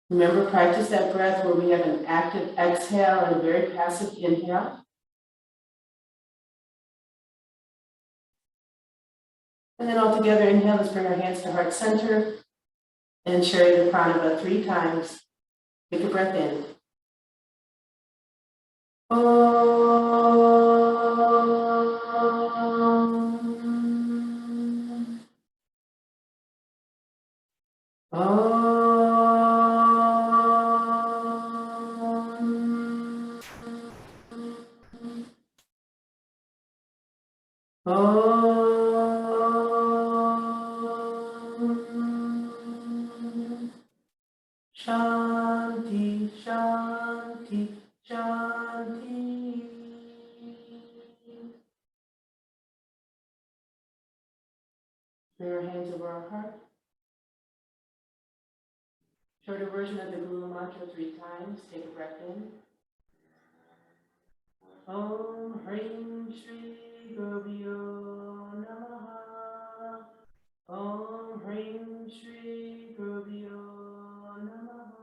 Remember, practice that breath where we have an active exhale and a very passive inhale. And then all together, inhale, let's bring our hands to heart center and share the pranava 3 times. Take a breath in. Shanti, Shanti, Shanti. Bring our hands over our heart. Shorter version of the Guru Mantra 3 times. Take a breath in. Om Hrim Shri Gurubhyo Namaha. Om Hrim Shri Gurubhyo Namaha.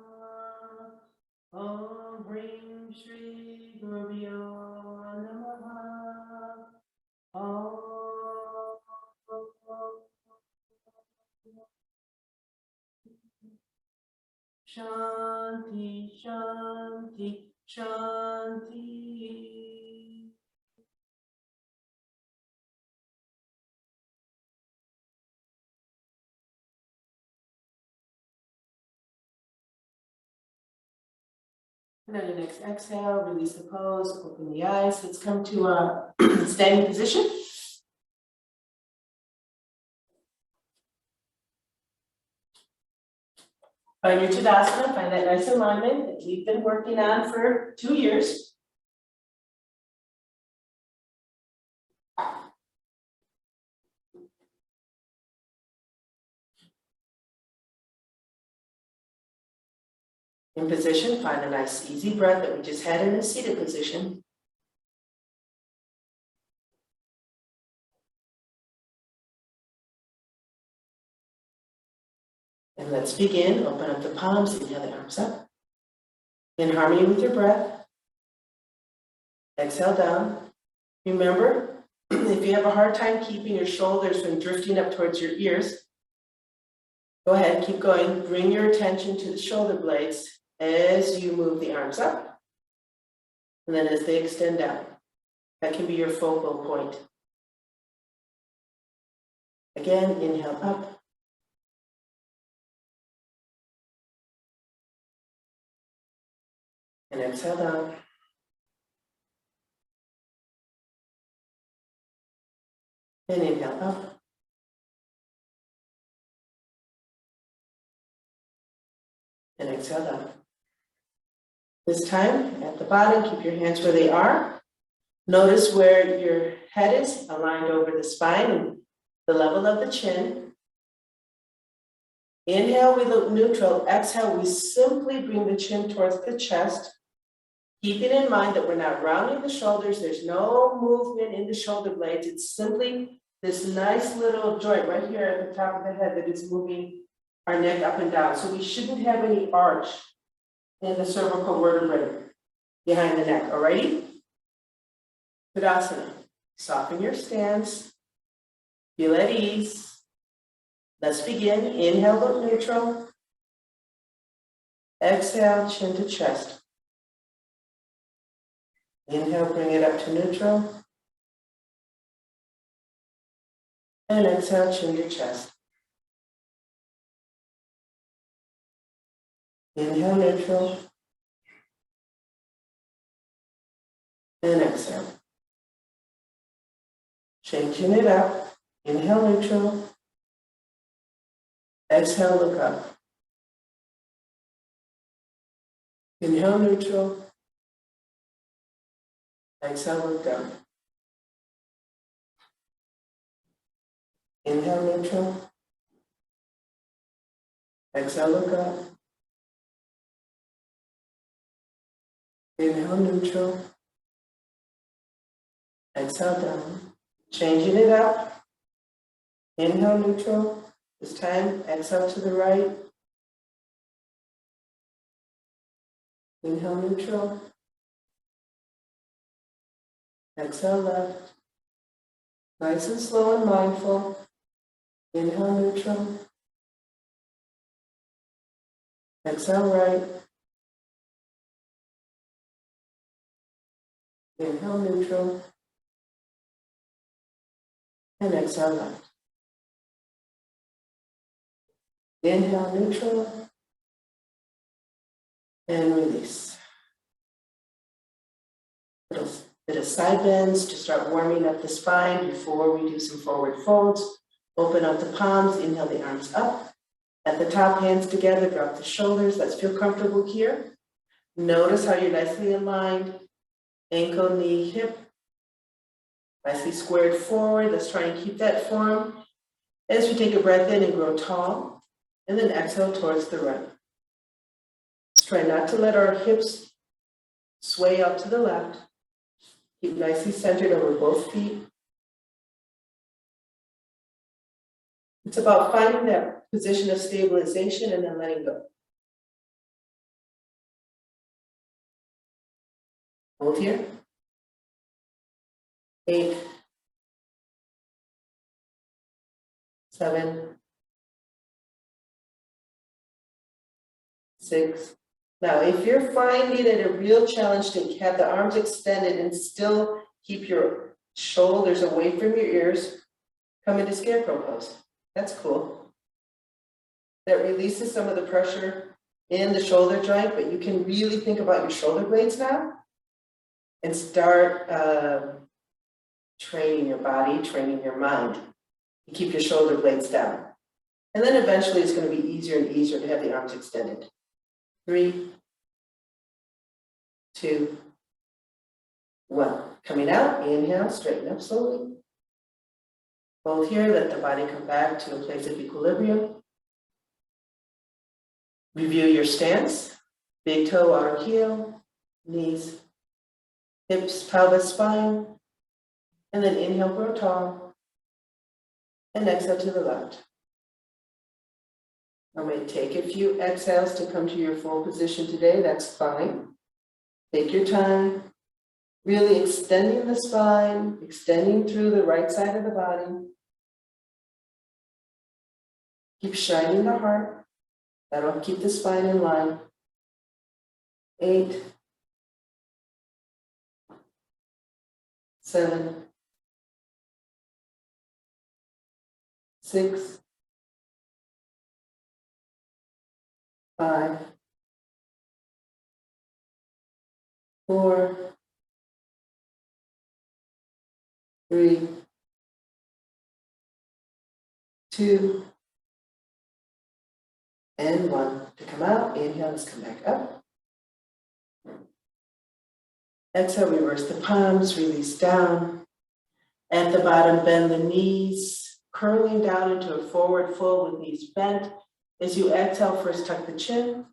Om Hrim Shri Gurubhyo Namaha. Om Shanti, Shanti, Shanti. And on your next exhale, release the pose, open the eyes. Let's come to a standing position. Find your Tadasana, find that nice alignment that we've been working on for 2 years. In position, find a nice easy breath that we just had in a seated position. And let's begin. Open up the palms, inhale the arms up. In harmony with your breath. Exhale down. Remember, if you have a hard time keeping your shoulders from drifting up towards your ears, go ahead, keep going. Bring your attention to the shoulder blades as you move the arms up. And then as they extend down. That can be your focal point. Again, inhale up. And exhale down. And inhale up. And exhale down. This time, at the bottom, keep your hands where they are. Notice where your head is, aligned over the spine and the level of the chin. Inhale, we look neutral. Exhale, we simply bring the chin towards the chest. Keeping in mind that we're not rounding the shoulders. There's no movement in the shoulder blades. It's simply this nice little joint right here at the top of the head that is moving our neck up and down. So we shouldn't have any arch in the cervical vertebrae behind the neck. Alrighty? Katasana. Soften your stance. Feel at ease. Let's begin. Inhale, look neutral. Exhale, chin to chest. Inhale, bring it up to neutral. And exhale, chin to chest. Inhale, neutral. And exhale. Changing it up. Inhale, neutral. Exhale, look up. Inhale, neutral. Exhale, look down. Inhale, neutral. Exhale, look up. Inhale, neutral. Exhale, down. Changing it up. Inhale, neutral. This time, exhale to the right. Inhale, neutral. Exhale, left. Nice and slow and mindful. Inhale, neutral. Exhale, right. Inhale, neutral. And exhale, left. Inhale, neutral. And release. Little bit of side bends to start warming up the spine before we do some forward folds. Open up the palms, inhale the arms up. At the top, hands together, drop the shoulders. Let's feel comfortable here. Notice how you're nicely aligned. Ankle, knee, hip. Nicely squared forward. Let's try and keep that form. As we take a breath in and grow tall, and then exhale towards the right. Let's try not to let our hips sway out to the left. Keep nicely centered over both feet. It's about finding that position of stabilization and then letting go. Hold here. 8, 7, 6. Now, if you're finding it a real challenge to have the arms extended and still keep your shoulders away from your ears, come into Scarecrow Pose. That's cool. That releases some of the pressure in the shoulder joint, but you can really think about your shoulder blades now and start training your body, training your mind to keep your shoulder blades down. And then eventually it's going to be easier and easier to have the arms extended. 3, 2, 1. Coming out, inhale, straighten up slowly. Hold here, let the body come back to a place of equilibrium. Review your stance. Big toe, outer heel, knees, hips, pelvis, spine. And then inhale, grow tall. And exhale to the left. I may take a few exhales to come to your full position today. That's fine. Take your time. Really extending the spine, extending through the right side of the body. Keep shining the heart. That'll keep the spine in line. 8, 7, 6, 5, 4, 3, 2, and 1. To come out, inhale, let's come back up. Exhale, reverse the palms, release down. At the bottom, bend the knees, curling down into a forward fold with knees bent. As you exhale, first tuck the chin.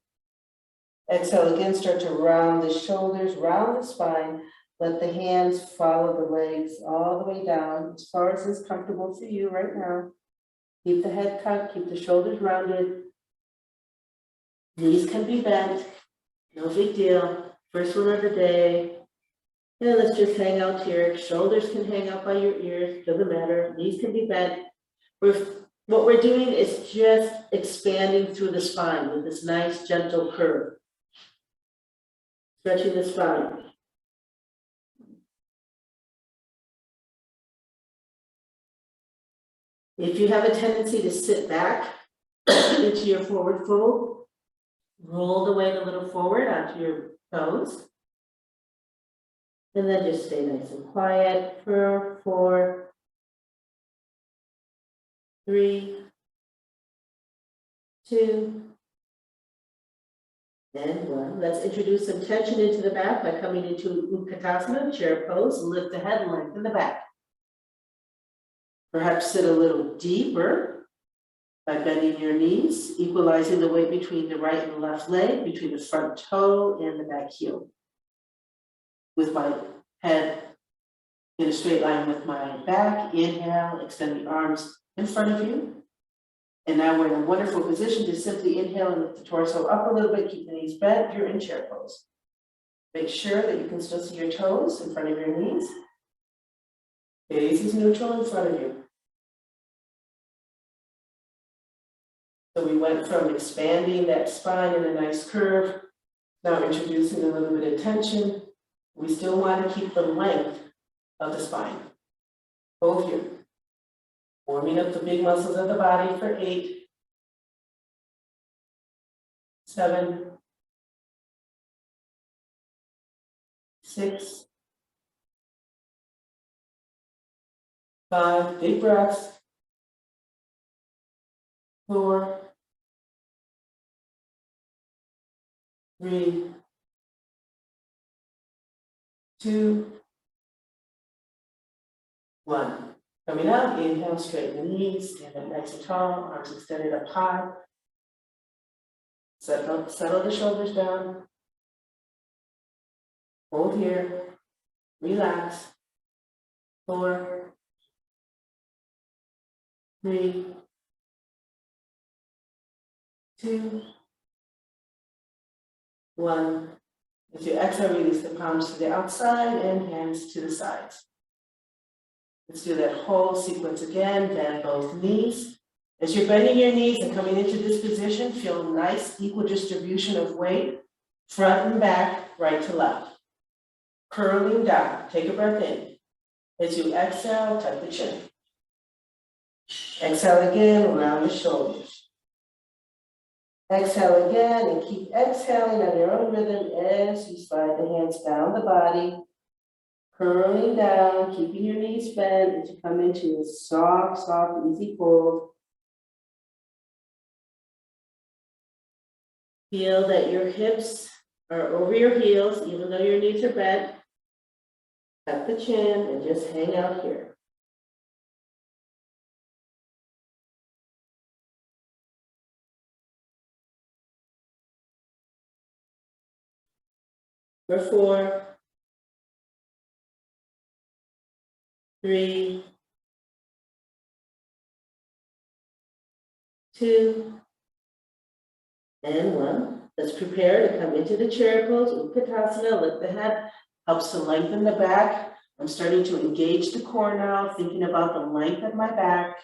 Exhale again, start to round the shoulders, round the spine. Let the hands follow the legs all the way down as far as is comfortable for you right now. Keep the head tucked, keep the shoulders rounded. Knees can be bent, no big deal. First one of the day. And let's just hang out here. Shoulders can hang out by your ears, doesn't matter. Knees can be bent. What we're doing is just expanding through the spine with this nice gentle curve. Stretching the spine. If you have a tendency to sit back into your forward fold, roll the weight a little forward onto your toes. And then just stay nice and quiet for 4, 3, 2, and 1. Let's introduce some tension into the back by coming into Katasama, chair pose. Lift the head and lengthen the back. Perhaps sit a little deeper by bending your knees, equalizing the weight between the right and left leg, between the front toe and the back heel. With my head in a straight line with my back, inhale, extend the arms in front of you. And now we're in a wonderful position to simply inhale and lift the torso up a little bit, keep the knees bent. You're in chair pose. Make sure that you can still see your toes in front of your knees. Gaze is neutral in front of you. So we went from expanding that spine in a nice curve, now introducing a little bit of tension. We still want to keep the length of the spine. Both here. Warming up the big muscles of the body for 8, 7, 6, 5, deep breaths, 4, 3, 2, 1. Coming up, inhale, straighten the knees, stand up nice and tall, arms extended up high. Settle the shoulders down. Hold here, relax. 4, 3, 2, 1. As you exhale, release the palms to the outside and hands to the sides. Let's do that whole sequence again. Bend both knees. As you're bending your knees and coming into this position, feel a nice equal distribution of weight, front and back, right to left. Curling down. Take a breath in. As you exhale, tuck the chin. Exhale again, round the shoulders. Exhale again and keep exhaling on your own rhythm as you slide the hands down the body. Curling down, keeping your knees bent as you come into a soft, easy fold. Feel that your hips are over your heels, even though your knees are bent. Tuck the chin and just hang out here. For 4, 3, 2, and 1. Let's prepare to come into the chair pose with Katasana. Lift the head, helps to lengthen the back. I'm starting to engage the core now, thinking about the length of my back.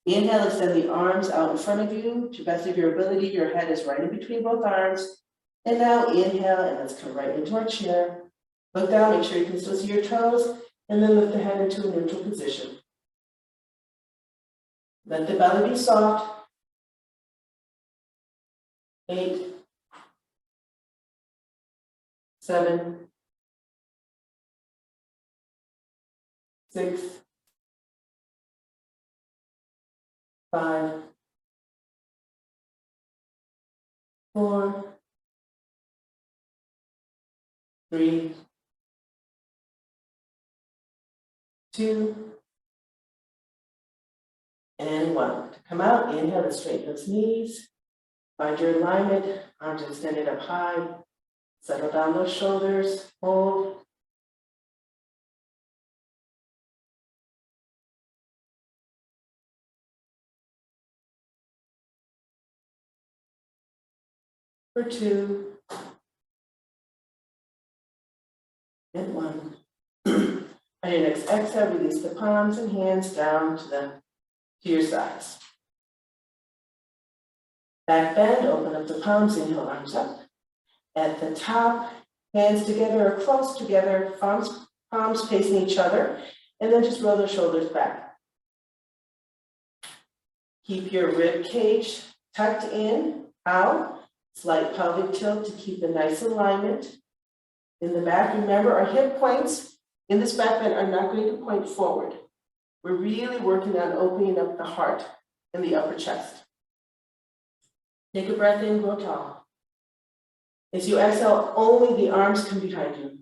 Inhale, extend the arms out in front of you. To the best of your ability, your head is right in between both arms. And now inhale, and let's come right into our chair. Look down, make sure you can still see your toes, and then lift the head into a neutral position. Let the belly be soft. 8, 7, 6, 5, 4, 3, 2, and 1. To come out, inhale and straighten those knees. Find your alignment, arms extended up high. Settle down those shoulders, hold. For 2, and 1. On your next exhale, release the palms and hands down to your sides. Back bend, open up the palms, inhale, arms up. At the top, hands together or close together, palms facing each other, and then just roll the shoulders back. Keep your rib cage tucked in, out, slight pelvic tilt to keep a nice alignment. In the back, remember our hip points in this back bend are not going to point forward. We're really working on opening up the heart and the upper chest. Take a breath in, grow tall. As you exhale, only the arms come behind you.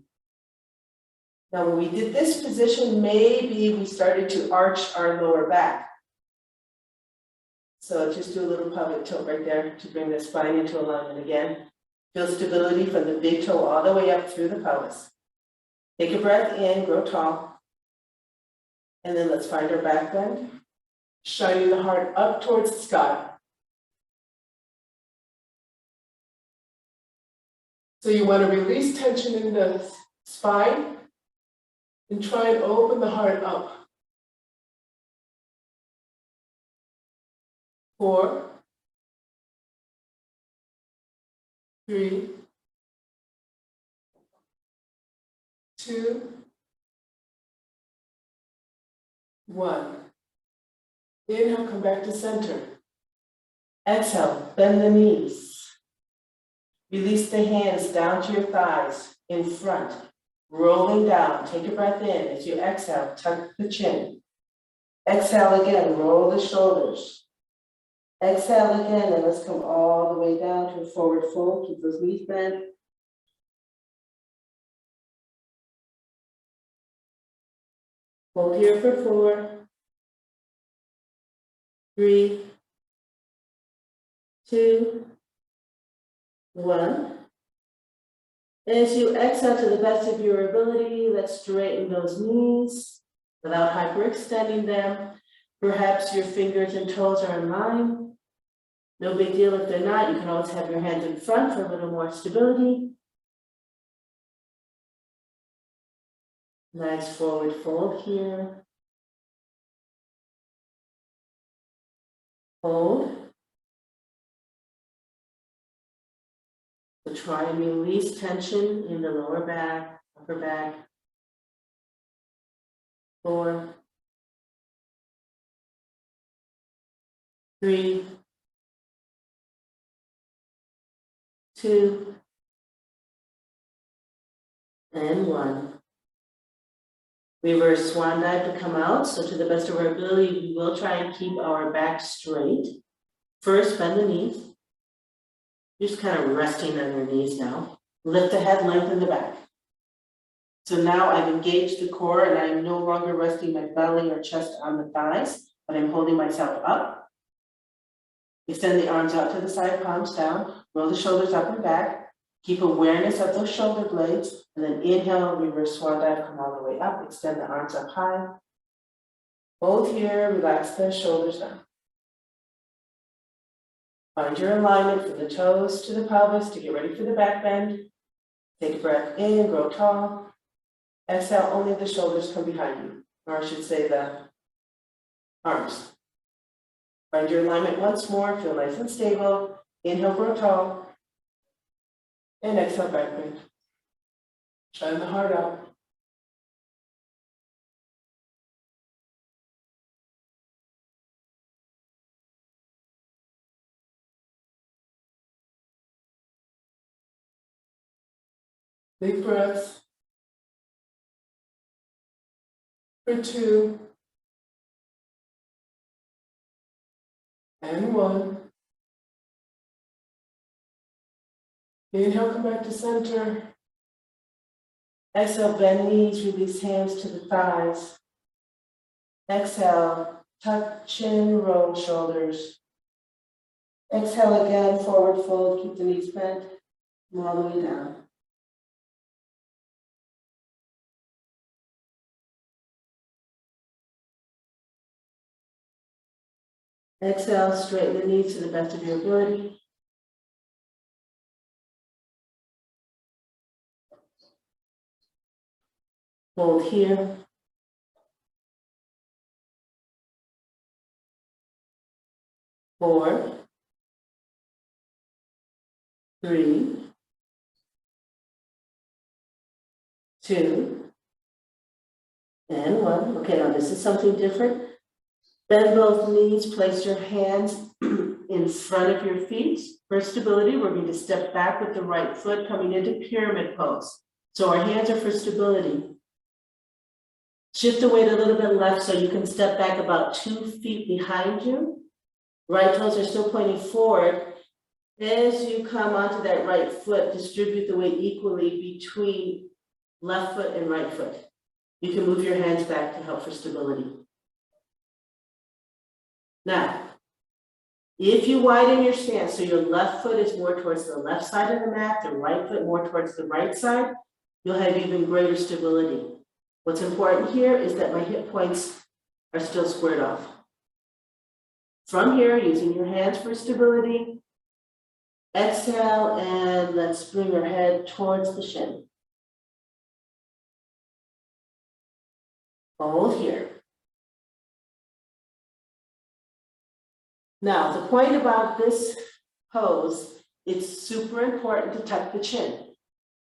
Now, when we did this position, maybe we started to arch our lower back. So just do a little pelvic tilt right there to bring the spine into alignment again. Feel stability from the big toe all the way up through the pelvis. Take a breath in, grow tall. And then let's find our back bend. Shining the heart up towards the sky. So you want to release tension in the spine and try and open the heart up. 4, 3, 2, 1. Inhale, come back to center. Exhale, bend the knees. Release the hands down to your thighs in front, rolling down. Take a breath in. As you exhale, tuck the chin. Exhale again, roll the shoulders. Exhale again, and let's come all the way down to a forward fold. Keep those knees bent. Hold here for 4, 3, 2, 1. As you exhale to the best of your ability, let's straighten those knees without hyperextending them. Perhaps your fingers and toes are in line. No big deal if they're not. You can always have your hands in front for a little more stability. Nice forward fold here. Hold. So try and release tension in the lower back, upper back. 4, 3, 2, and 1. Reverse swan dive to come out. So to the best of our ability, we will try and keep our back straight. First, bend the knees. Just kind of resting on your knees now. Lift the head, lengthen the back. So now I've engaged the core and I'm no longer resting my belly or chest on the thighs, but I'm holding myself up. Extend the arms out to the side, palms down, roll the shoulders up and back. Keep awareness of those shoulder blades, and then inhale, reverse swan dive, come all the way up, extend the arms up high. Hold here, relax the shoulders down. Find your alignment from the toes to the pelvis to get ready for the back bend. Take a breath in, grow tall. Exhale, only the shoulders come behind you, or I should say the arms. Find your alignment once more, feel nice and stable. Inhale, grow tall. And exhale, back bend. Shine the heart out. Big breaths. For 2. And 1. Inhale, come back to center. Exhale, bend knees, release hands to the thighs. Exhale, tuck chin, roll shoulders. Exhale again, forward fold, keep the knees bent, come all the way down. Exhale, straighten the knees to the best of your ability. Hold here. Four, 3, 2, and 1. Okay, now this is something different. Bend both knees, place your hands in front of your feet. For stability, we're going to step back with the right foot coming into pyramid pose. So our hands are for stability. Shift the weight a little bit left so you can step back about 2 feet behind you. Right toes are still pointing forward. As you come onto that right foot, distribute the weight equally between left foot and right foot. You can move your hands back to help for stability. Now, if you widen your stance, so your left foot is more towards the left side of the mat, the right foot more towards the right side, you'll have even greater stability. What's important here is that my hip points are still squared off. From here, using your hands for stability, Exhale, and let's bring our head towards the shin. Hold here. Now, the point about this pose, it's super important to tuck the chin.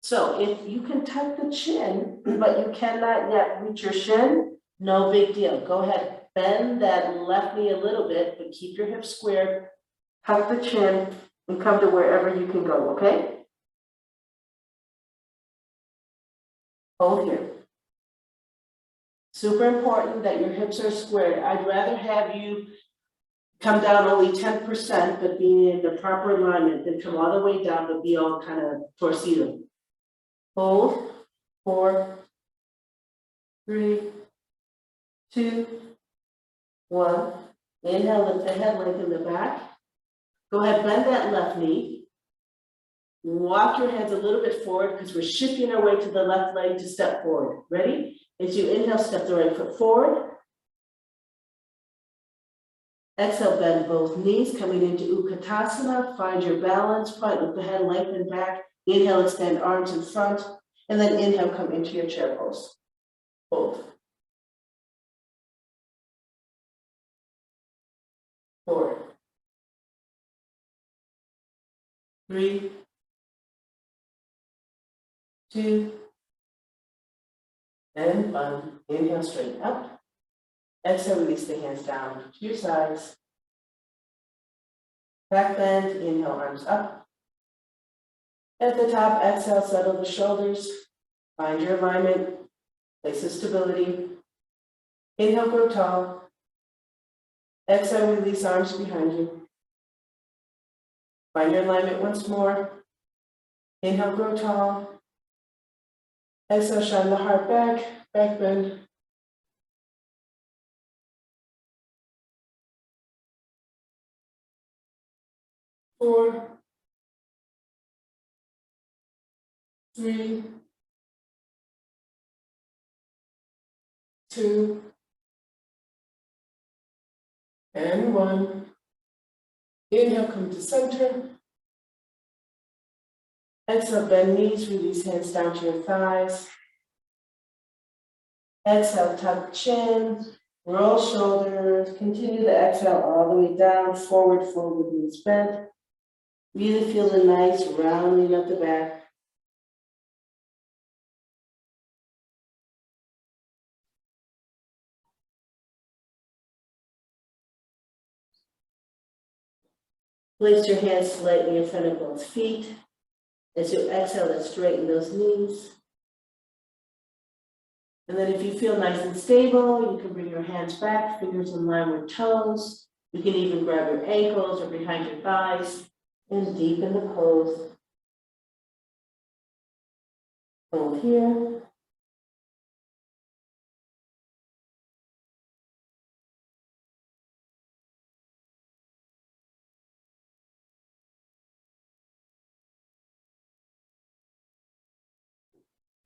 So if you can tuck the chin, but you cannot yet reach your shin, no big deal. Go ahead, bend that left knee a little bit, but keep your hips squared, tuck the chin, and come to wherever you can go, okay? Hold here. Super important that your hips are squared. I'd rather have you come down only 10%, but be in the proper alignment, than come all the way down, but be all kind of torcido. Hold, 4, 3, 2, 1. Inhale, lift the head, lengthen the back. Go ahead, bend that left knee. Walk your hands a little bit forward because we're shifting our way to the left leg to step forward. Ready? As you inhale, step the right foot forward. Exhale, bend both knees, coming into Katasana. Find your balance point, lift the head, lengthen back. Inhale, extend arms in front. And then inhale, come into your chair pose. Hold. 4, 3, 2, and 1. Inhale, straighten up. Exhale, release the hands down to your sides. Back bend, inhale, arms up. At the top, exhale, settle the shoulders. Find your alignment, place of stability. Inhale, grow tall. Exhale, release arms behind you. Find your alignment once more. Inhale, grow tall. Exhale, shine the heart back, back bend. Four, 3, 2, and 1. Inhale, come to center. Exhale, bend knees, release hands down to your thighs. Exhale, tuck chin, roll shoulders. Continue the exhale all the way down, forward fold with knees bent. Really feel the nice rounding of the back. Place your hands slightly in front of both feet. As you exhale, let's straighten those knees. And then if you feel nice and stable, you can bring your hands back, fingers in line with toes. You can even grab your ankles or behind your thighs and deepen the pose. Hold here.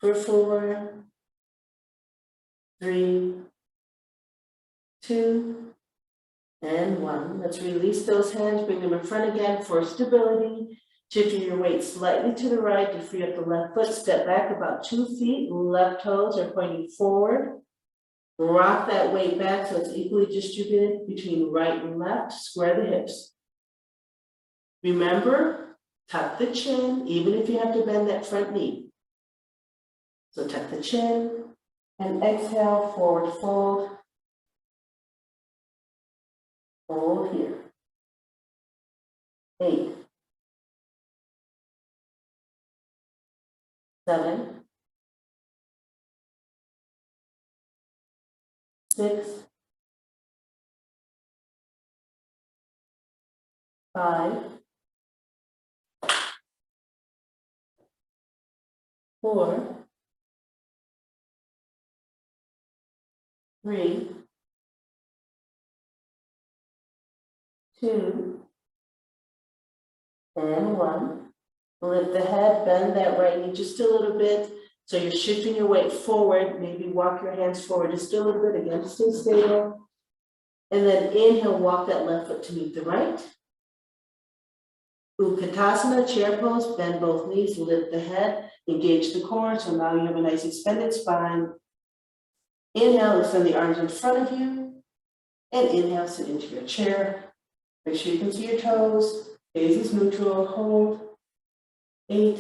For 4, 3, 2, and 1. Let's release those hands, bring them in front again for stability. Shifting your weight slightly to the right to free up the left foot. Step back about 2 feet. Left toes are pointing forward. Rock that weight back so it's equally distributed between right and left. Square the hips. Remember, tuck the chin, even if you have to bend that front knee. So tuck the chin and exhale, forward fold. Hold here. 8, 7, 6, 5, 4, 3, 2, and 1. Lift the head, bend that right knee just a little bit. So you're shifting your weight forward. Maybe walk your hands forward just a little bit again, stay stable. And then inhale, walk that left foot to meet the right. Katasana, chair pose, bend both knees, lift the head, engage the core, so now you have a nice extended spine. Inhale, extend the arms in front of you, and inhale, sit into your chair. Make sure you can see your toes, gaze is neutral, hold. 8,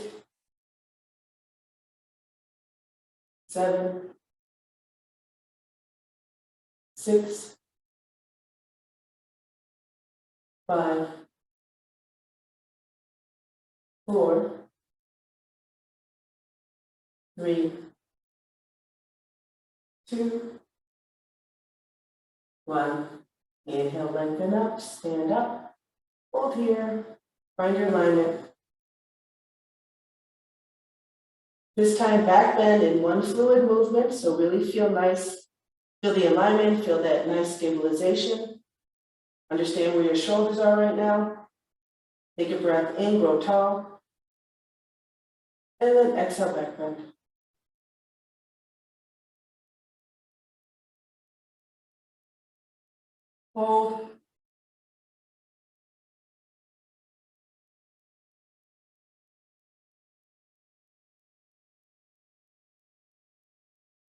7, 6, 5, 4, 3, 2, 1. Inhale, lengthen up, stand up, hold here, find your alignment. This time back bend in one fluid movement, so really feel nice, feel the alignment, feel that nice stabilization. Understand where your shoulders are right now. Take a breath in, grow tall. And then exhale, back bend. Hold.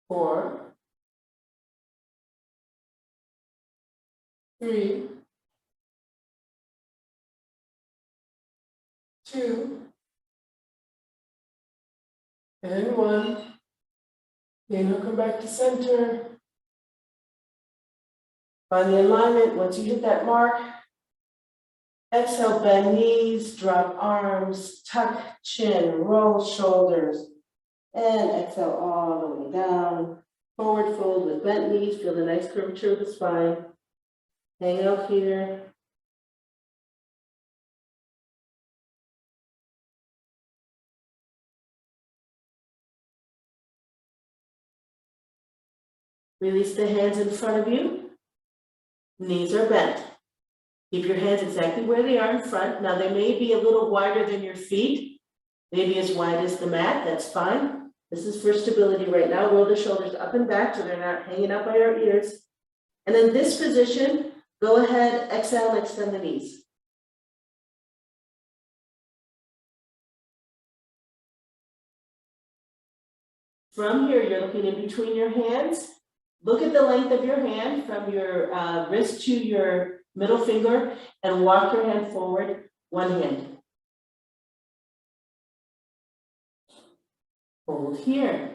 4, 3, 2, and 1. Inhale, come back to center. Find the alignment. Once you hit that mark, exhale, bend knees, drop arms, tuck chin, roll shoulders, and exhale all the way down. Forward fold with bent knees, feel the nice curvature of the spine. Hang out here. Release the hands in front of you. Knees are bent. Keep your hands exactly where they are in front. Now they may be a little wider than your feet, maybe as wide as the mat, that's fine. This is for stability right now. Roll the shoulders up and back so they're not hanging out by our ears. And in this position, go ahead, exhale, and extend the knees. From here, you're looking in between your hands. Look at the length of your hand from your wrist to your middle finger and walk your hand forward, one hand. Hold here.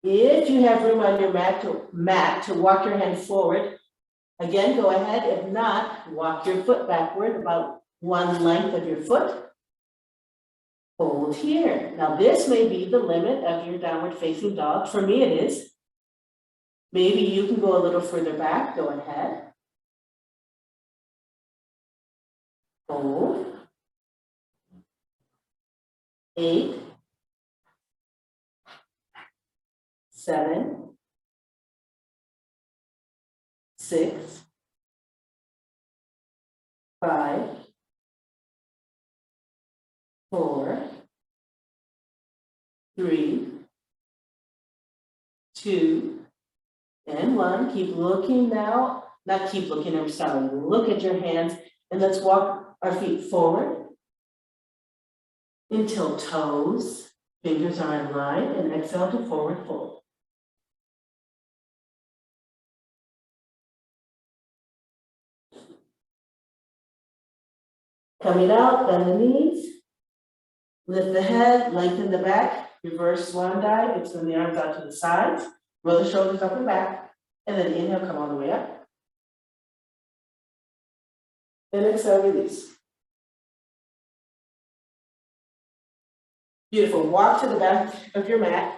If you have room on your mat to walk your hand forward, again, go ahead. If not, walk your foot backward about one length of your foot. Hold here. Now this may be the limit of your downward facing dog. For me it is. Maybe you can go a little further back. Go ahead. Hold. 8, 7, 6, 5, 4, 3, 2, and 1. Keep looking now. Not keep looking, I'm sorry. Look at your hands and let's walk our feet forward until toes, fingers are in line, and exhale to forward fold. Coming out, bend the knees, lift the head, lengthen the back, reverse swan dive, extend the arms out to the sides, roll the shoulders up and back, and then inhale, come all the way up. And exhale, release. Beautiful, walk to the back of your mat.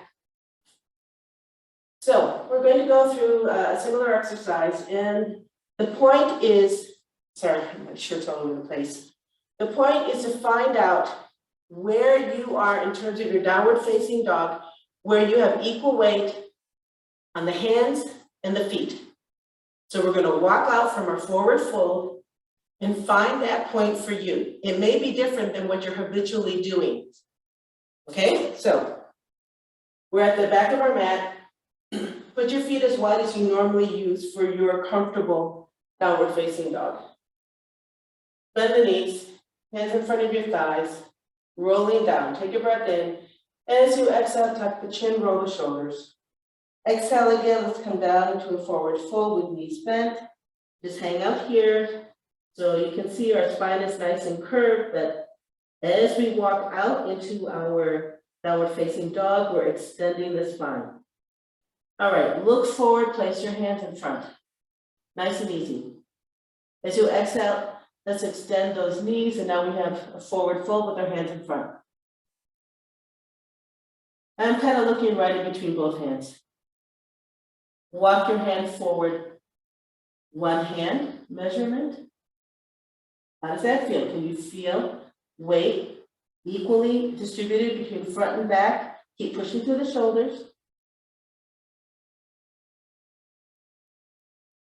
So we're going to go through a similar exercise, and the point is, sorry, my shirt's all over the place. The point is to find out where you are in terms of your downward facing dog, where you have equal weight on the hands and the feet. So we're going to walk out from our forward fold and find that point for you. It may be different than what you're habitually doing. Okay, so we're at the back of our mat. Put your feet as wide as you normally use for your comfortable downward facing dog. Bend the knees, hands in front of your thighs, rolling down. Take a breath in. As you exhale, tuck the chin, roll the shoulders. Exhale again, let's come down into a forward fold with knees bent. Just hang out here. So you can see our spine is nice and curved, but as we walk out into our downward facing dog, we're extending the spine. All right, look forward, place your hands in front. Nice and easy. As you exhale, let's extend those knees, and now we have a forward fold with our hands in front. I'm kind of looking right in between both hands. Walk your hand forward, one hand measurement. How does that feel? Can you feel weight equally distributed between front and back? Keep pushing through the shoulders.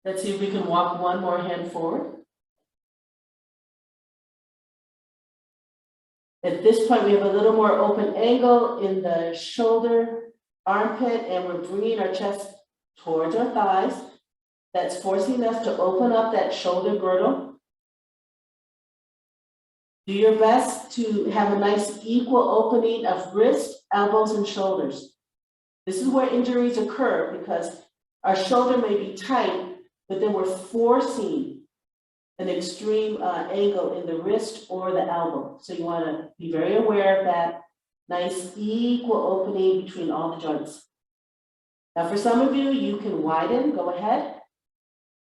Let's see if we can walk one more hand forward. At this point, we have a little more open angle in the shoulder, armpit, and we're bringing our chest towards our thighs. That's forcing us to open up that shoulder girdle. Do your best to have a nice equal opening of wrist, elbows, and shoulders. This is where injuries occur because our shoulder may be tight, but then we're forcing an extreme angle in the wrist or the elbow. So you want to be very aware of that nice equal opening between all the joints. Now for some of you, you can widen, go ahead.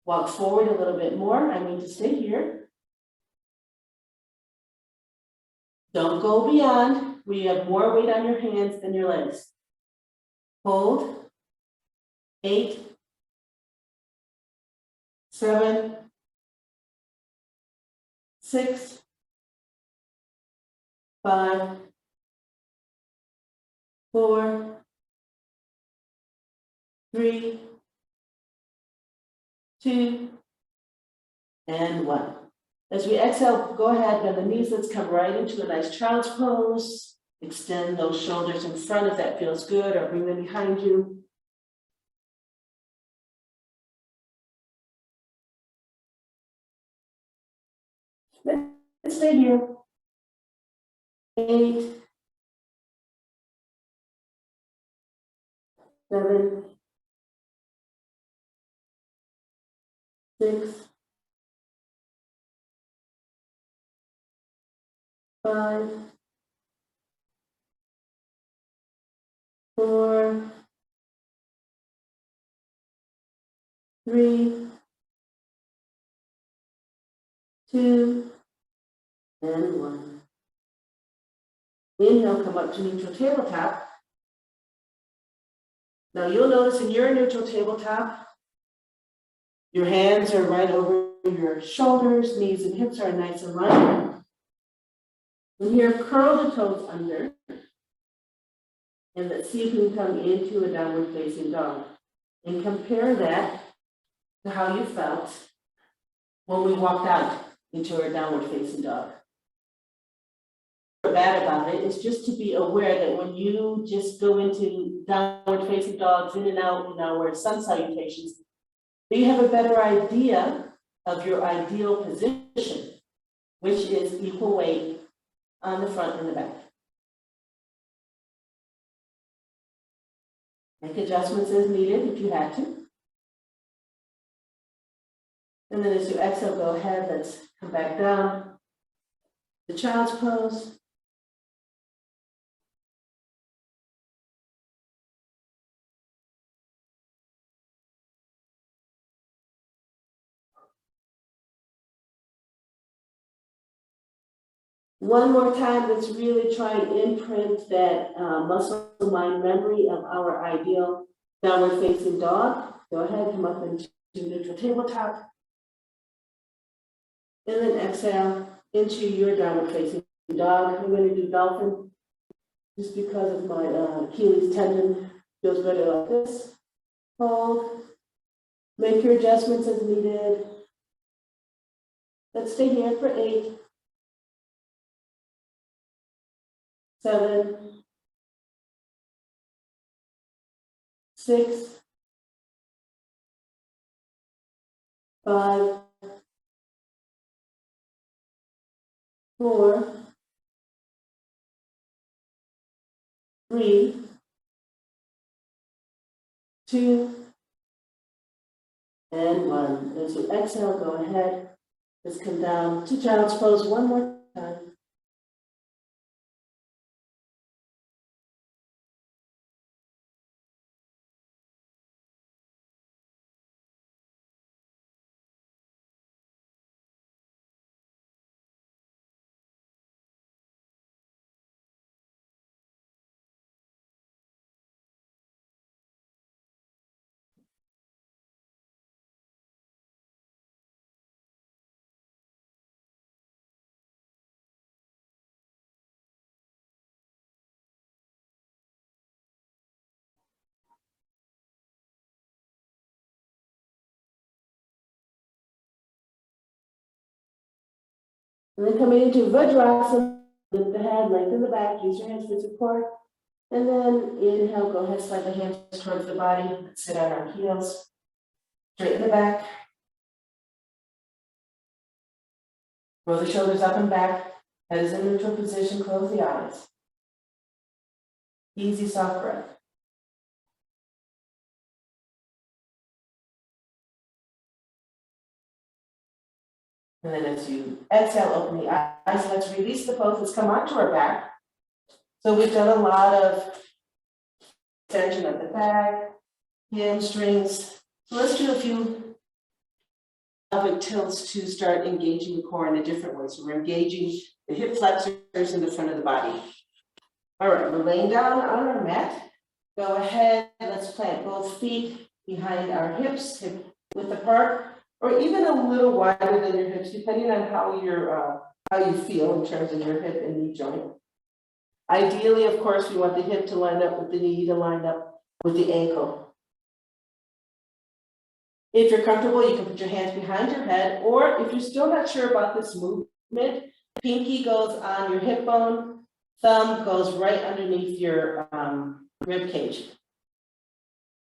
Walk forward a little bit more. I need to stay here. Don't go beyond where you have more weight on your hands than your legs. Hold. 8, 7, 6, 5, 4, 3, 2, and 1. As we exhale, go ahead, bend the knees. Let's come right into a nice Trout Pose. Extend those shoulders in front if that feels good, or bring them behind you. Let's stay here. 8, 7, 6, 5, 4, 3, 2, and 1. Inhale, come up to neutral tabletop. Now you'll notice in your neutral tabletop, your hands are right over your shoulders, knees and hips are nice and aligned. From here, curl the toes under, and let's see if we can come into a downward facing dog. And compare that to how you felt when we walked out into our downward facing dog. What's bad about it is just to be aware that when you just go into downward facing dogs in and out in our sun salutations, you have a better idea of your ideal position, which is equal weight on the front and the back. Make adjustments as needed if you had to. And then as you exhale, go ahead, let's come back down. The Child's Pose. One more time, let's really try and imprint that muscle mind memory of our ideal downward facing dog. Go ahead, come up into neutral tabletop. And then exhale into your downward facing dog. I'm going to do dolphin just because of my Achilles tendon. Feels better like this. Hold. Make your adjustments as needed. Let's stay here for 8, 7, 6, 5, 4, 3, 2, and 1. As you exhale, go ahead. Let's come down to Child's Pose one more time. And then coming into Vajrasana, lift the head, lengthen the back, use your hands for support. And then inhale, go ahead, slide the hands towards the body, sit on our heels, straighten the back. Roll the shoulders up and back, head is in neutral position, close the eyes. Easy, soft breath. And then as you exhale, open the eyes, let's release the pose, let's come onto our back. So we've done a lot of extension of the back, hamstrings. So let's do a few pelvic tilts to start engaging the core in a different way. So we're engaging the hip flexors in the front of the body. All right, we're laying down on our mat. Go ahead, let's plant both feet behind our hips, hip width apart, or even a little wider than your hips, depending on how you feel in terms of your hip and knee joint. Ideally, of course, we want the hip to line up with the knee to line up with the ankle. If you're comfortable, you can put your hands behind your head, or if you're still not sure about this movement, pinky goes on your hip bone, thumb goes right underneath your rib cage.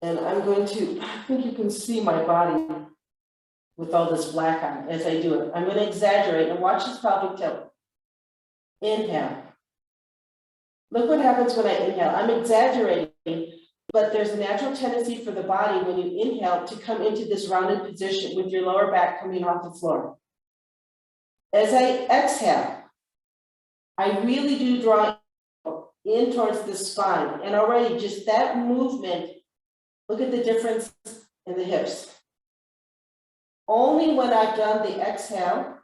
And I'm going to, I think you can see my body with all this black on as I do it. I'm going to exaggerate and watch this pelvic tilt. Inhale. Look what happens when I inhale. I'm exaggerating, but there's a natural tendency for the body when you inhale to come into this rounded position with your lower back coming off the floor. As I exhale, I really do draw in towards the spine, and already just that movement, look at the difference in the hips. Only when I've done the exhale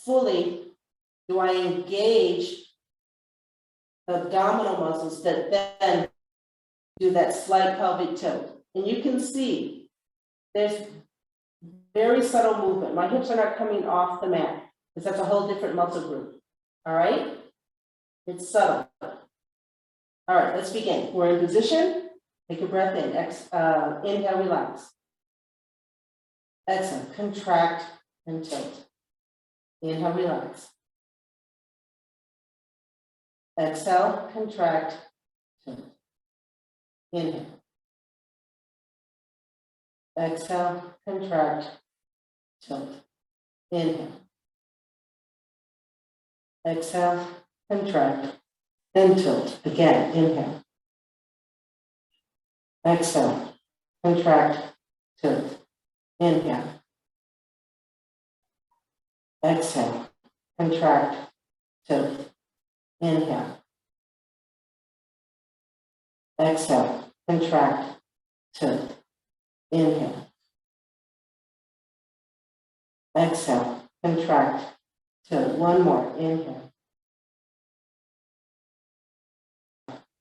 fully do I engage the abdominal muscles that then do that slight pelvic tilt. And you can see there's very subtle movement. My hips are not coming off the mat because that's a whole different muscle group. All right? It's subtle. All right, let's begin. We're in position. Take a breath in. Inhale, relax. Exhale, contract and tilt. Inhale, relax. Exhale, contract, tilt. Inhale. Exhale, contract, tilt. Inhale. Exhale, contract, and tilt. Again, inhale. Exhale, contract, tilt. Inhale. Exhale, contract, tilt. Inhale. Exhale, contract, tilt. Inhale. Exhale, contract, tilt. One more. Inhale.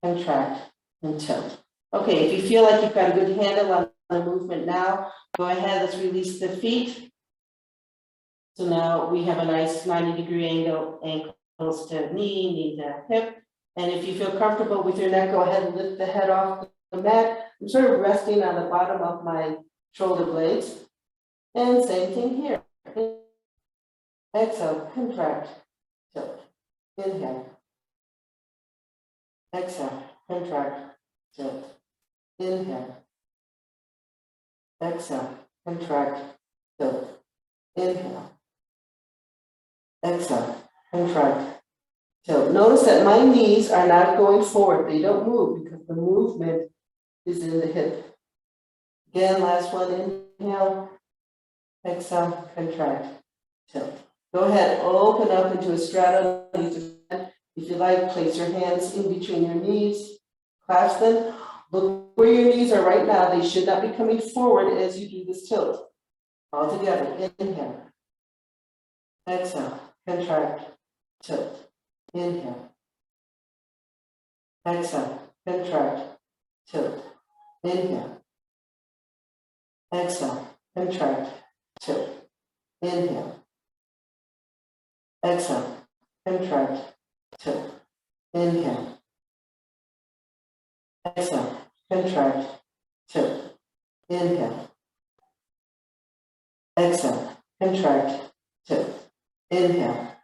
Contract and tilt. Okay, if you feel like you've got a good handle on the movement now, go ahead, let's release the feet. So now we have a nice 90-degree angle, ankles to knee to hip. And if you feel comfortable with your neck, go ahead and lift the head off the mat. I'm sort of resting on the bottom of my shoulder blades. And same thing here. Exhale, contract, tilt. Inhale. Exhale, contract, tilt. Inhale. Exhale, contract, tilt, inhale, exhale, contract, tilt. Notice that my knees are not going forward, they don't move because the movement is in the hip. Again, last one, inhale, exhale, contract, tilt. Go ahead, open up into a straddle. If you like, place your hands in between your knees, clasp them. Look where your knees are right now. They should not be coming forward as you do this tilt. All together, inhale, exhale, contract, tilt, inhale, exhale, contract, tilt, inhale, exhale, contract, tilt, inhale, exhale, contract, tilt, inhale, exhale, contract, tilt, inhale, exhale, contract, tilt, inhale,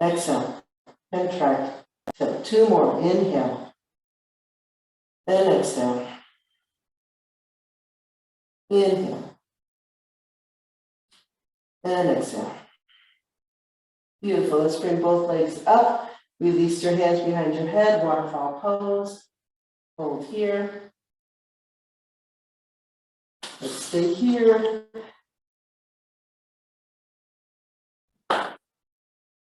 exhale, contract, tilt. Two more, inhale, and exhale, inhale, and exhale. Beautiful, let's bring both legs up, release your hands behind your head, waterfall pose, hold here. Let's stay here.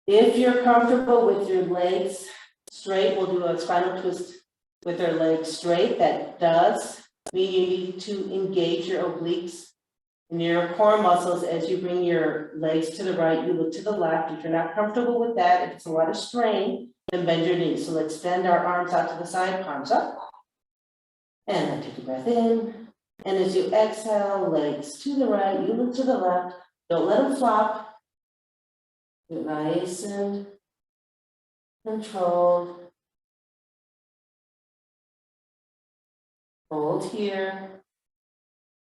If you're comfortable with your legs straight, we'll do a spinal twist with our legs straight. That does mean you need to engage your obliques and your core muscles as you bring your legs to the right, you look to the left. If you're not comfortable with that, if it's a lot of strain, then bend your knees. So let's bend our arms out to the side, palms up. And then take a breath in. And as you exhale, legs to the right, you look to the left. Don't let them flop. You're nice and controlled. Hold here.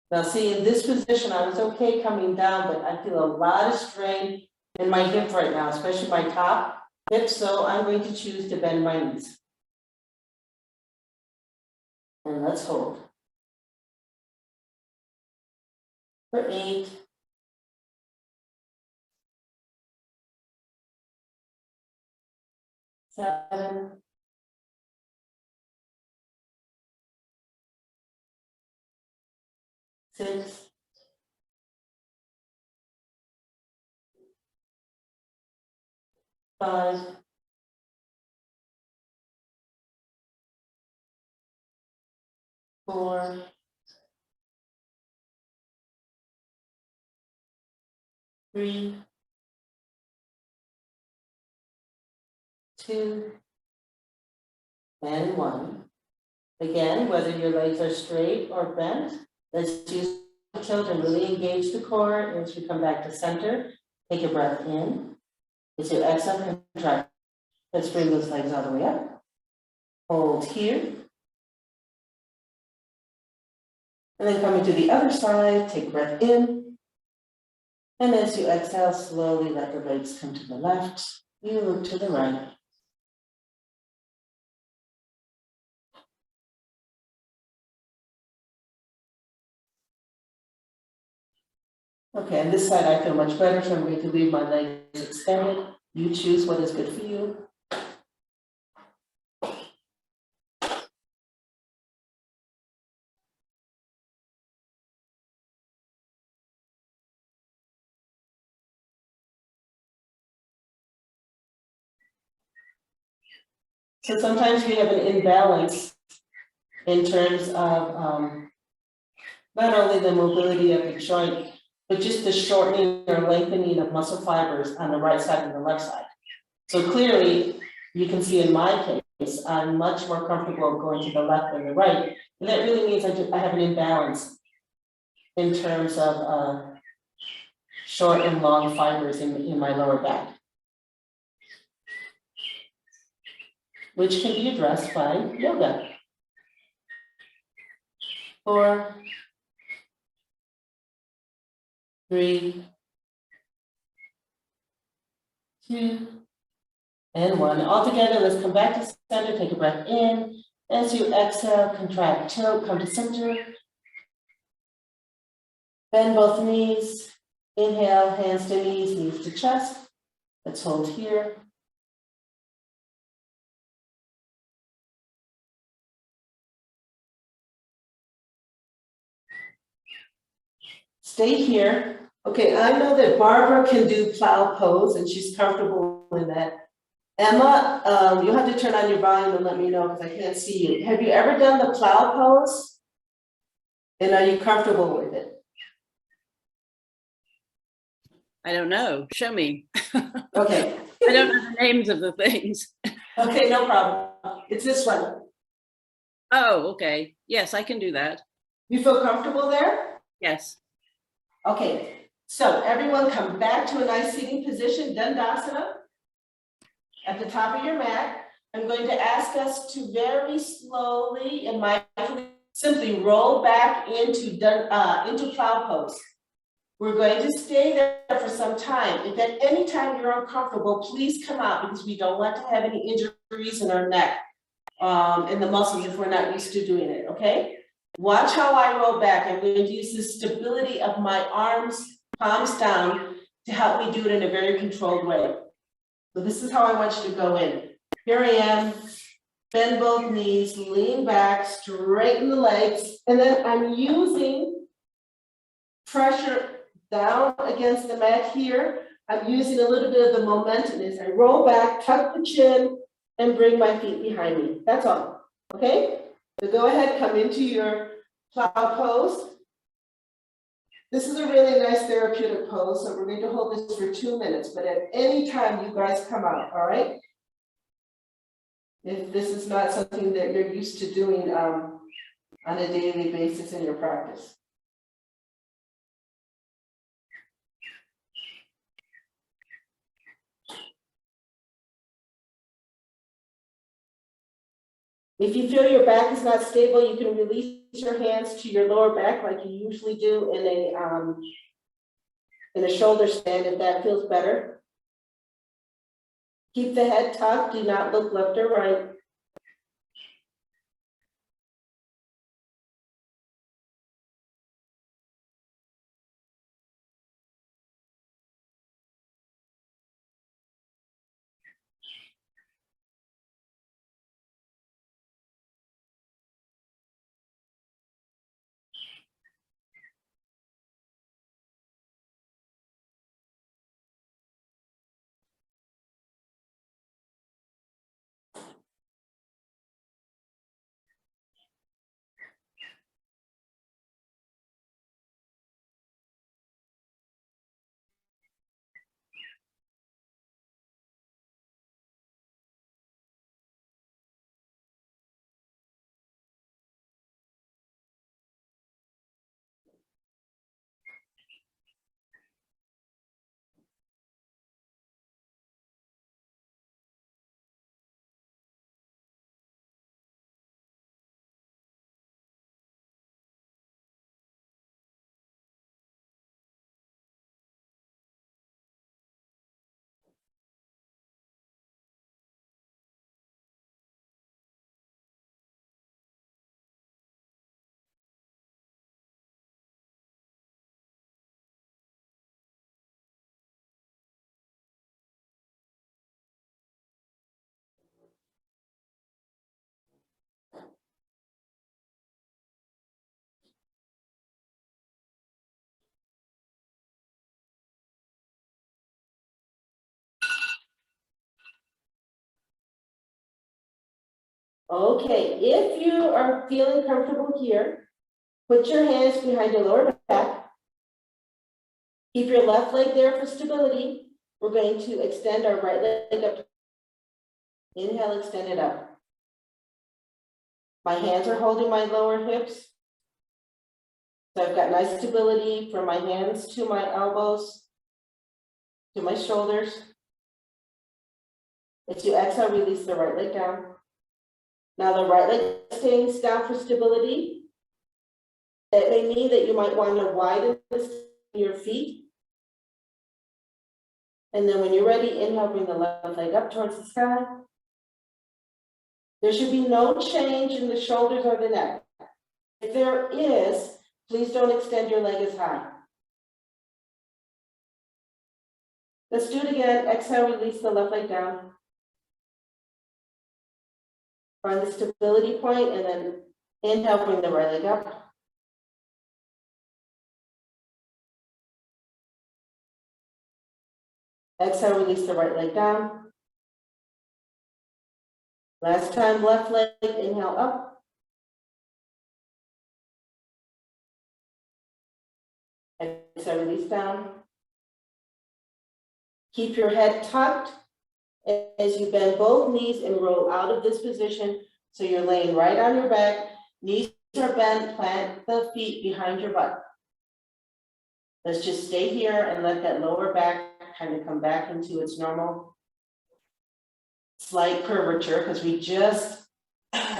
Now see, in this position, I was okay coming down, but I feel a lot of strain in my hip right now, especially my top hip, so I'm going to choose to bend my knees. And let's hold. For 8. 7. 6. 5. 4. 3. 2. And 1. Again, whether your legs are straight or bent, let's use the tilt and really engage the core as we come back to center. Take a breath in. As you exhale, contract. Let's bring those legs all the way up. Hold here. And then coming to the other side, take a breath in. And as you exhale, slowly let the legs come to the left. You look to the right. Okay, on this side I feel much better, so I'm going to leave my legs extended. You choose what is good for you. So sometimes we have an imbalance in terms of not only the mobility of the joint, but just the shortening or lengthening of muscle fibers on the right side and the left side. So clearly, you can see in my case, I'm much more comfortable going to the left than the right. And that really means I have an imbalance in terms of short and long fibers in my lower back, which can be addressed by yoga. 4, 3, 2, and 1. All together, let's come back to center, take a breath in. As you exhale, contract, tilt, come to center. Bend both knees. Inhale, hands to knees to chest. Let's hold here. Stay here. Okay, I know that Barbara can do plow pose and she's comfortable with that. Emma, you'll have to turn on your volume and let me know because I can't see you. Have you ever done the plow pose? And are you comfortable with it? I don't know. Show me. Okay. I don't know the names of the things. Okay, no problem. It's this one. Oh, okay. Yes, I can do that. You feel comfortable there? Yes. Okay, so everyone come back to a nice seating position, Dandasana. At the top of your mat, I'm going to ask us to very slowly and mindfully simply roll back into plow pose. We're going to stay there for some time. If at any time you're uncomfortable, please come out because we don't want to have any injuries in our neck and the muscles if we're not used to doing it, okay? Watch how I roll back. I'm going to use the stability of my arms, palms down, to help me do it in a very controlled way. So this is how I want you to go in. Here I am, bend both knees, lean back, straighten the legs, and then I'm using pressure down against the mat here. I'm using a little bit of the momentum as I roll back, tuck the chin, and bring my feet behind me. That's all, okay? So go ahead, come into your plow pose. This is a really nice therapeutic pose, so we're going to hold this for 2 minutes, but at any time you guys come out, all right? If this is not something that you're used to doing on a daily basis in your practice. If you feel your back is not stable, you can release your hands to your lower back like you usually do in a shoulder stand if that feels better. Keep the head tucked, do not look left or right. Okay, if you are feeling comfortable here, put your hands behind your lower back. Keep your left leg there for stability. We're going to extend our right leg up. Inhale, extend it up. My hands are holding my lower hips. So I've got nice stability from my hands to my elbows, to my shoulders. As you exhale, release the right leg down. Now the right leg stays down for stability. That may mean that you might want to widen your feet. And then when you're ready, inhale, bring the left leg up towards the sky. There should be no change in the shoulders or the neck. If there is, please don't extend your leg as high. Let's do it again. Exhale, release the left leg down. Find the stability point and then inhale, bring the right leg up. Exhale, release the right leg down. Last time, left leg, inhale up. Exhale, release down. Keep your head tucked as you bend both knees and roll out of this position. So you're laying right on your back, knees are bent, plant the feet behind your butt. Let's just stay here and let that lower back kind of come back into its normal slight curvature, because we just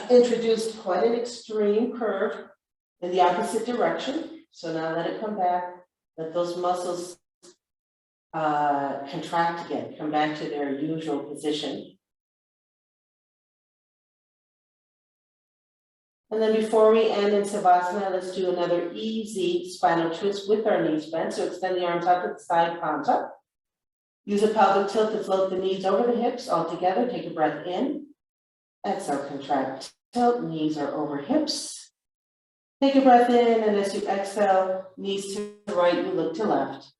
introduced quite an extreme curve in the opposite direction. So now let it come back, let those muscles contract again, come back to their usual position. And then before we end in Savasana, let's do another easy spinal twist with our knees bent. So extend the arms out to the side, palms up. Use a pelvic tilt to float the knees over the hips all together. Take a breath in. Exhale, contract, tilt, knees are over hips. Take a breath in, and as you exhale, knees to the right, you look to left.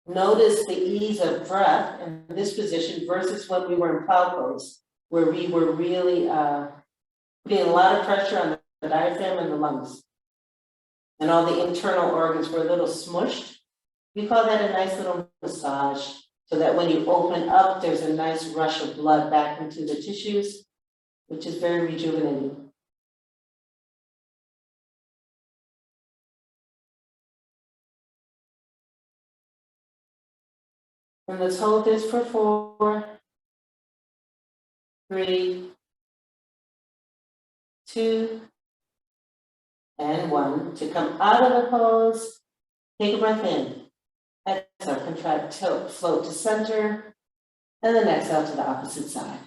Notice the ease of breath in this position versus when we were in Plow Pose, where we were really putting a lot of pressure on the diaphragm and the lungs. And all the internal organs were a little smushed. We call that a nice little massage, so that when you open up, there's a nice rush of blood back into the tissues, which is very rejuvenating. And let's hold this for 4, 3, 2, and 1. To come out of the pose, take a breath in. Exhale, contract, tilt, float to center, and then exhale to the opposite side.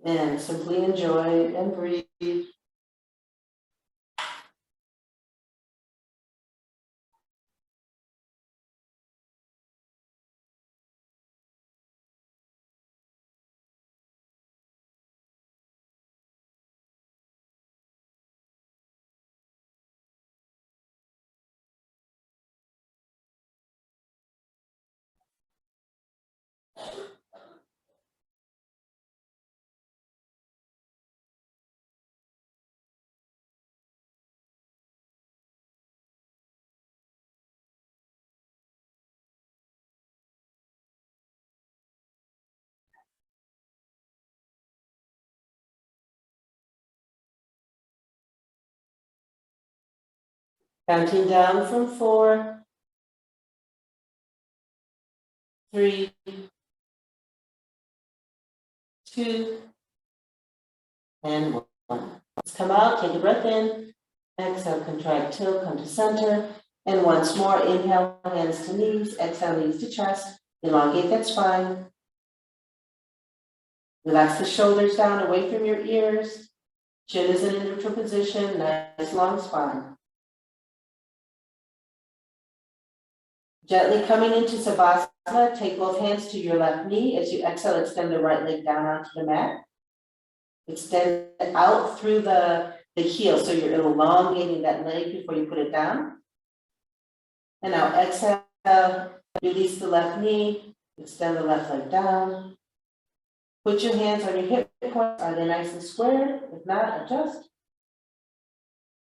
And simply enjoy and breathe. Counting down from 4, 3, 2, and 1. Let's come out, take a breath in. Exhale, contract, tilt, come to center. And once more, inhale, hands to knees. Exhale, knees to chest. Elongate that spine. Relax the shoulders down away from your ears. Chin is in a neutral position, nice long spine. Gently coming into Savasana, take both hands to your left knee. As you exhale, extend the right leg down onto the mat. Extend it out through the heel, so you're elongating that leg before you put it down. And now exhale, release the left knee, extend the left leg down. Put your hands on your hip points. Are they nice and square? If not, adjust.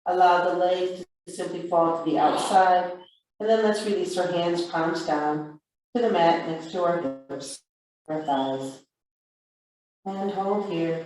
Allow the legs to simply fall to the outside. And then let's release our hands, palms down to the mat next to our hips, our thighs. And hold here.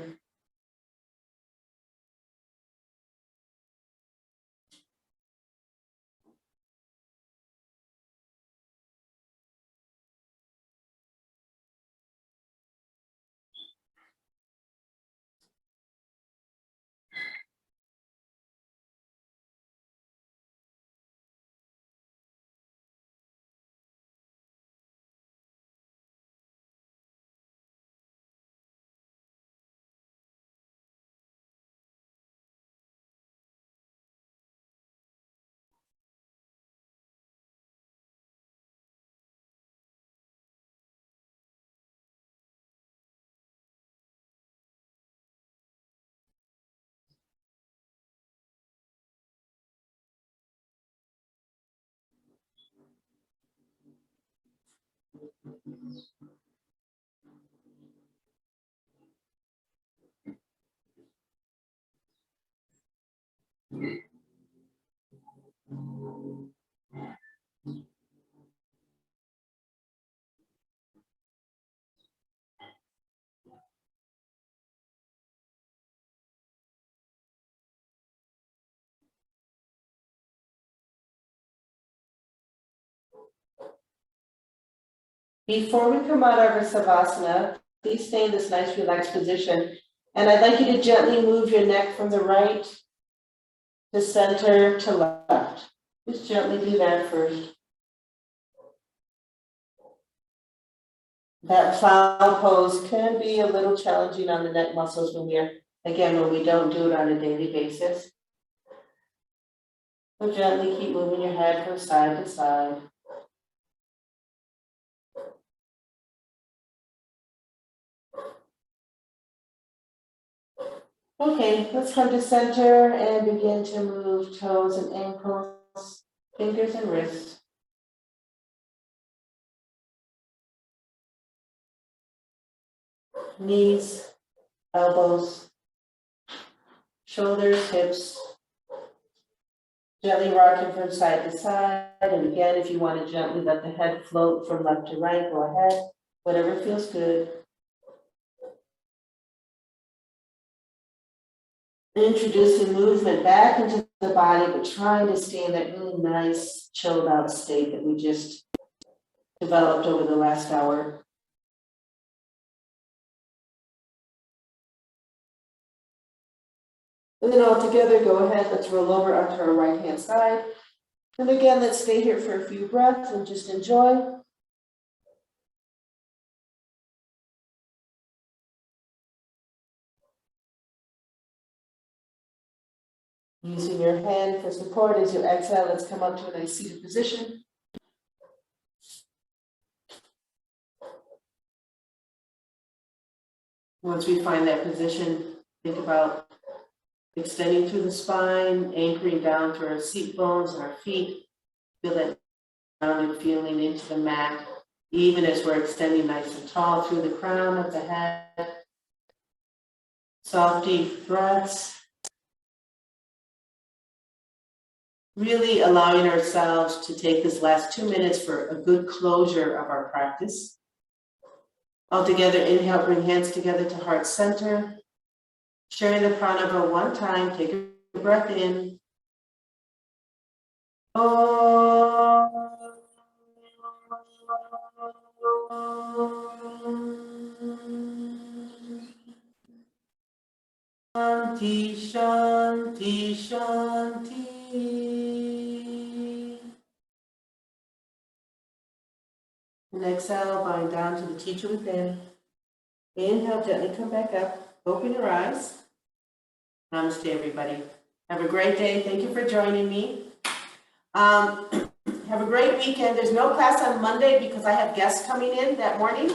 Before we come out of our Savasana, please stay in this nice relaxed position. And I'd like you to gently move your neck from the right to center to left. Just gently do that first. That plow pose can be a little challenging on the neck muscles when we don't do it on a daily basis. So gently keep moving your head from side to side. Okay, let's come to center and begin to move toes and ankles, fingers and wrists. Knees, elbows, shoulders, hips. Gently rocking from side to side. And again, if you want to gently let the head float from left to right, go ahead. Whatever feels good. Introducing movement back into the body, but trying to stay in that really nice, chilled out state that we just developed over the last hour. And then all together, go ahead, let's roll over onto our right hand side. And again, let's stay here for a few breaths and just enjoy. Using your hand for support as you exhale, let's come up to a nice seated position. Once we find that position, think about extending through the spine, anchoring down through our seat bones and our feet. Feel that grounded feeling into the mat, even as we're extending nice and tall through the crown of the head. Soft, deep breaths. Really allowing ourselves to take this last 2 minutes for a good closure of our practice. All together, inhale, bring hands together to heart center. Sharing the pranava one time, take a breath in. Shanti, shanti, shanti. And exhale, bowing down to the teacher within. Inhale, gently come back up. Open your eyes. Namaste, everybody. Have a great day. Thank you for joining me. Have a great weekend. There's no class on Monday because I have guests coming in that morning.